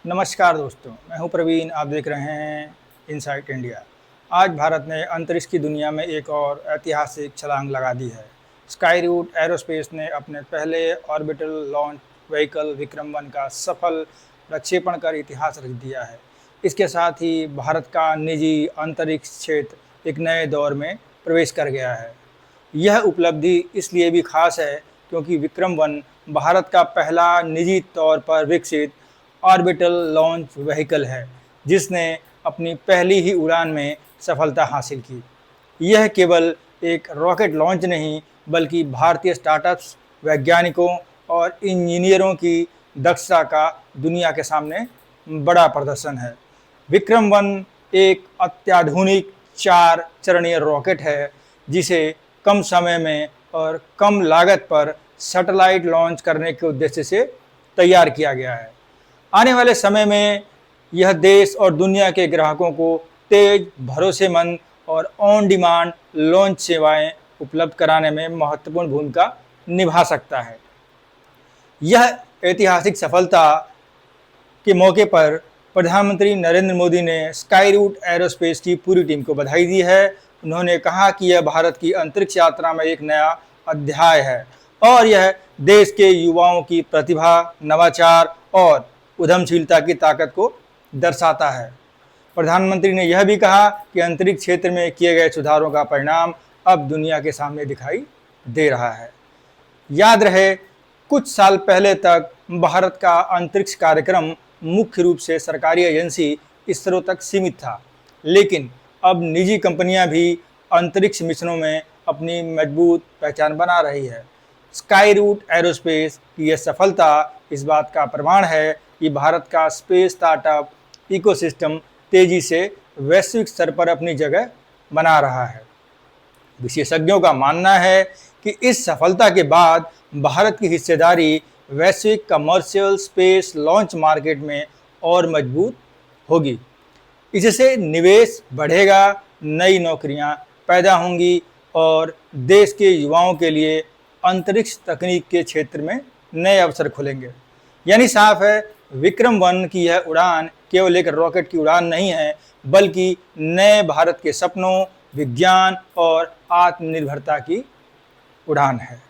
नमस्कार दोस्तों, मैं हूं प्रवीण। आप देख रहे हैं इनसाइट इंडिया। आज भारत ने अंतरिक्ष की दुनिया में एक और ऐतिहासिक छलांग लगा दी है। स्काई रूट एरोस्पेस ने अपने पहले ऑर्बिटल लॉन्च व्हीकल विक्रम-1 का सफल प्रक्षेपण कर इतिहास रच दिया है। इसके साथ ही भारत का निजी अंतरिक्ष क्षेत्र एक नए दौर में प्रवेश कर गया है। यह उपलब्धि इसलिए भी खास है क्योंकि विक्रम-1 भारत का पहला निजी तौर पर विकसित ऑर्बिटल लॉन्च व्हीकल है, जिसने अपनी पहली ही उड़ान में सफलता हासिल की। यह केवल एक रॉकेट लॉन्च नहीं, बल्कि भारतीय स्टार्टअप्स, वैज्ञानिकों और इंजीनियरों की दक्षता का दुनिया के सामने बड़ा प्रदर्शन है। विक्रम-1 एक अत्याधुनिक 4 चरणीय रॉकेट है, जिसे कम समय में और कम लागत पर सैटेलाइट लॉन्च करने के उद्देश्य से तैयार किया गया है। आने वाले समय में यह देश और दुनिया के ग्राहकों को तेज, भरोसेमंद और ऑन डिमांड लॉन्च सेवाएं उपलब्ध कराने में महत्वपूर्ण भूमिका निभा सकता है। यह ऐतिहासिक सफलता के मौके पर प्रधानमंत्री नरेंद्र मोदी ने स्काई रूट एरोस्पेस की पूरी टीम को बधाई दी है। उन्होंने कहा कि यह भारत की अंतरिक्ष यात्रा में एक नया अध्याय है और यह देश के युवाओं की प्रतिभा, नवाचार और उद्यमशीलता की ताकत को दर्शाता है। प्रधानमंत्री ने यह भी कहा कि अंतरिक्ष क्षेत्र में किए गए सुधारों का परिणाम अब दुनिया के सामने दिखाई दे रहा है। याद रहे, कुछ साल पहले तक भारत का अंतरिक्ष कार्यक्रम मुख्य रूप से सरकारी एजेंसी इसरो तक सीमित था, लेकिन अब निजी कंपनियां भी अंतरिक्ष मिशनों में अपनी मजबूत पहचान बना रही है। स्काई रूट एरोस्पेस की यह सफलता इस बात का प्रमाण है कि भारत का स्पेस स्टार्टअप इकोसिस्टम तेजी से वैश्विक स्तर पर अपनी जगह बना रहा है। विशेषज्ञों का मानना है कि इस सफलता के बाद भारत की हिस्सेदारी वैश्विक कमर्शियल स्पेस लॉन्च मार्केट में और मजबूत होगी। इससे निवेश बढ़ेगा, नई नौकरियां पैदा होंगी और देश के युवाओं के लिए अंतरिक्ष तकनीक के क्षेत्र में नए अवसर खुलेंगे। यानी साफ है, विक्रम-1 की यह उड़ान केवल एक रॉकेट की उड़ान नहीं है, बल्कि नए भारत के सपनों, विज्ञान और आत्मनिर्भरता की उड़ान है।